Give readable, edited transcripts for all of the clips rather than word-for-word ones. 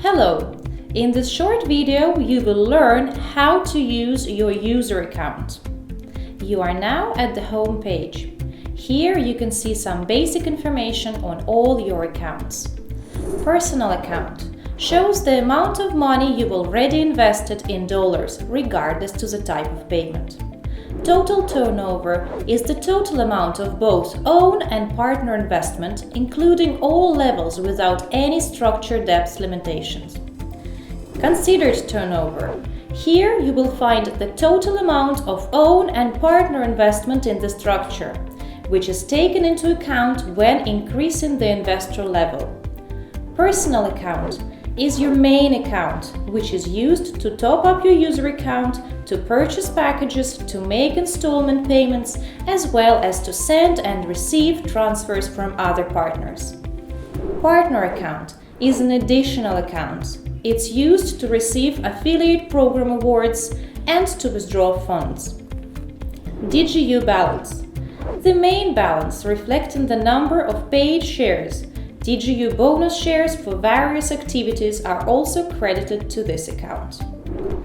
Hello! In this short video, you will learn how to use your user account. You are now at the home page. Here you can see some basic information on all your accounts. Personal account shows the amount of money you've already invested in dollars, regardless to the type of payment. Total turnover is the total amount of both own and partner investment, including all levels without any structured depth limitations. Considered turnover. Here you will find the total amount of own and partner investment in the structure, which is taken into account when increasing the investor level. Personal account is your main account, which is used to top up your user account, to purchase packages, to make installment payments, as well as to send and receive transfers from other partners. Partner account is an additional account. It's used to receive affiliate program awards and to withdraw funds. DigiU balance. The main balance reflecting the number of paid shares. DigiU bonus shares for various activities are also credited to this account.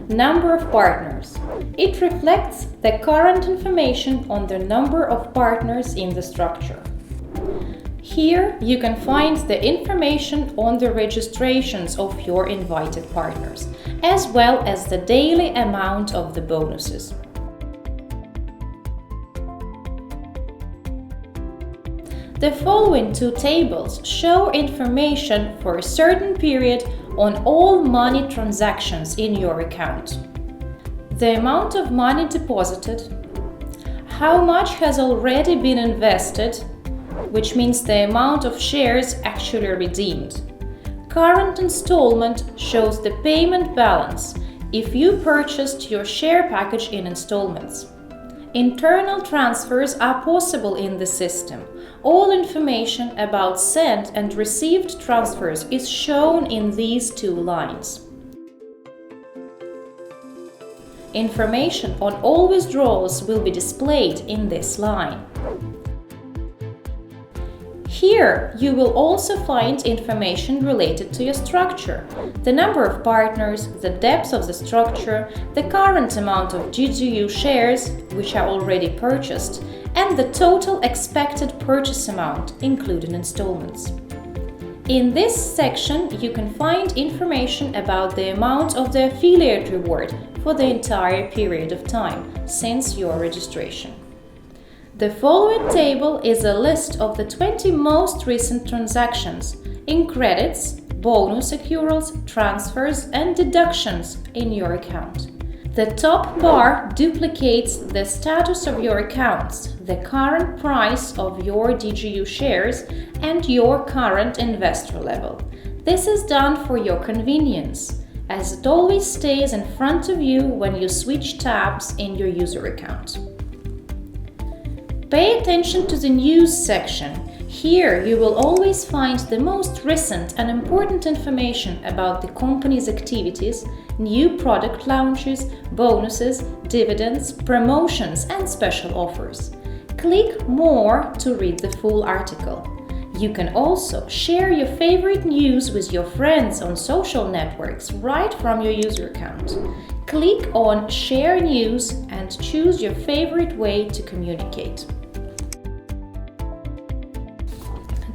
Number of partners. It reflects the current information on the number of partners in the structure. Here you can find the information on the registrations of your invited partners, as well as the daily amount of the bonuses. The following two tables show information for a certain period on all money transactions in your account. The amount of money deposited, how much has already been invested, which means the amount of shares actually redeemed. Current installment shows the payment balance if you purchased your share package in installments. Internal transfers are possible in the system. All information about sent and received transfers is shown in these two lines. Information on all withdrawals will be displayed in this line. Here you will also find information related to your structure, the number of partners, the depth of the structure, the current amount of DigiU shares, which are already purchased, and the total expected purchase amount, including installments. In this section, you can find information about the amount of the affiliate reward for the entire period of time since your registration. The following table is a list of the 20 most recent transactions in credits, bonus accruals, transfers, and deductions in your account. The top bar duplicates the status of your accounts, the current price of your DigiU shares, and your current investor level. This is done for your convenience, as it always stays in front of you when you switch tabs in your user account. Pay attention to the news section. Here you will always find the most recent and important information about the company's activities, new product launches, bonuses, dividends, promotions, and special offers. Click More to read the full article. You can also share your favorite news with your friends on social networks right from your user account. Click on Share News and choose your favorite way to communicate.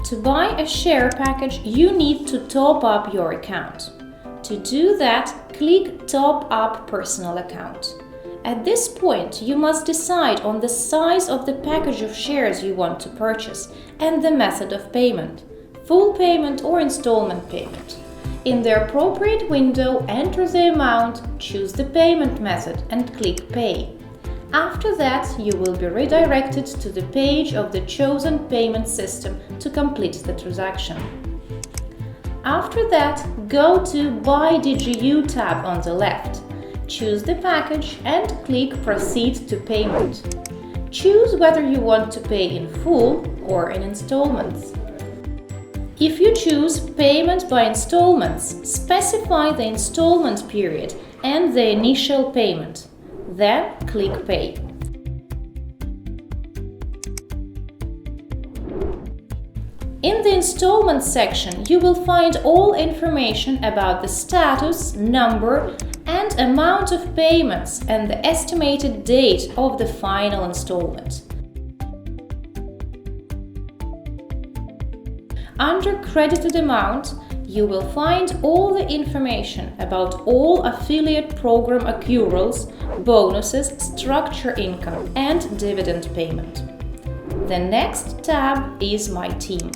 To buy a share package, you need to top up your account. To do that, click Top Up Personal Account. At this point, you must decide on the size of the package of shares you want to purchase and the method of payment, full payment or installment payment. In the appropriate window, enter the amount, choose the payment method and click Pay. After that, you will be redirected to the page of the chosen payment system to complete the transaction. After that, go to Buy DigiU tab on the left. Choose the package and click Proceed to Payment. Choose whether you want to pay in full or in installments. If you choose Payment by Installments, specify the installment period and the initial payment. Then click Pay. In the installment section, you will find all information about the status, number, and amount of payments and the estimated date of the final installment. Under credited amount, you will find all the information about all affiliate program accruals, bonuses, structure income, and dividend payment. The next tab is My Team.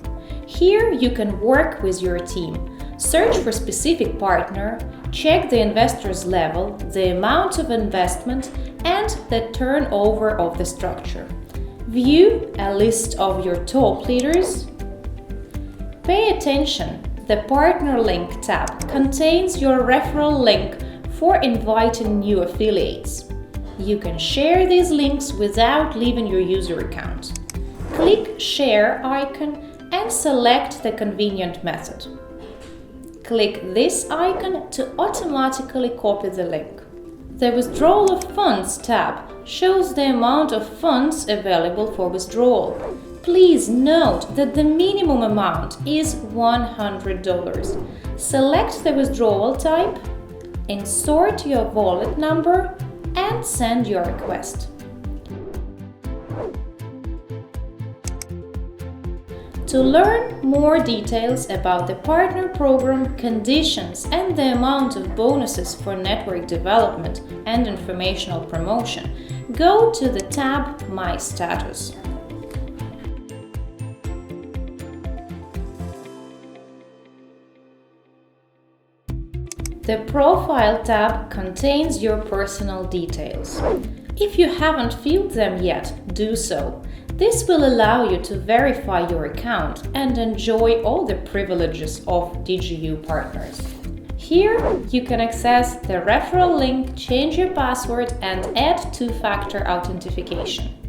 Here you can work with your team, search for specific partner, check the investor's level, the amount of investment, and the turnover of the structure. View a list of your top leaders. Pay attention, the Partner Link tab contains your referral link for inviting new affiliates. You can share these links without leaving your user account. Click Share icon and select the convenient method. Click this icon to automatically copy the link. The Withdrawal of Funds tab shows the amount of funds available for withdrawal. Please note that the minimum amount is $100. Select the withdrawal type, insert your wallet number, and send your request. To learn more details about the partner program conditions and the amount of bonuses for network development and informational promotion, go to the tab My Status. The Profile tab contains your personal details. If you haven't filled them yet, do so. This will allow you to verify your account and enjoy all the privileges of DigiU partners. Here, you can access the referral link, change your password, and add two-factor authentication.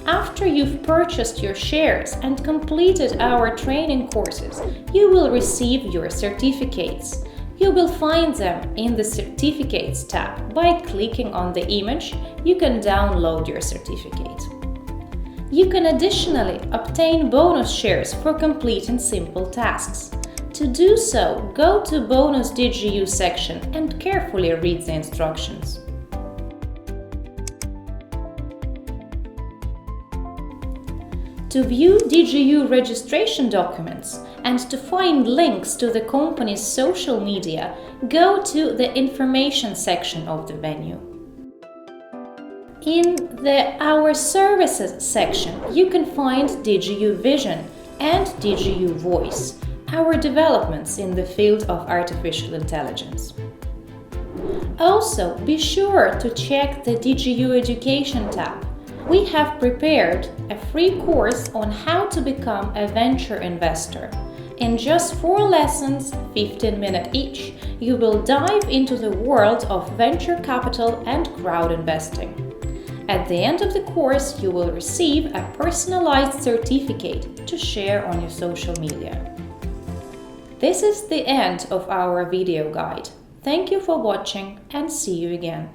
After you've purchased your shares and completed our training courses, you will receive your certificates. You will find them in the Certificates tab. By clicking on the image, you can download your certificate. You can additionally obtain bonus shares for completing simple tasks. To do so, go to Bonus DigiU section and carefully read the instructions. To view DigiU registration documents and to find links to the company's social media, go to the Information section of the menu. In the Our Services section, you can find DigiU.Vision and DigiU.Voice, our developments in the field of artificial intelligence. Also, be sure to check the DigiU.Education tab. We have prepared a free course on how to become a venture investor. In just 4 lessons, 15 minutes each, you will dive into the world of venture capital and crowd investing. At the end of the course, you will receive a personalized certificate to share on your social media. This is the end of our video guide. Thank you for watching and see you again.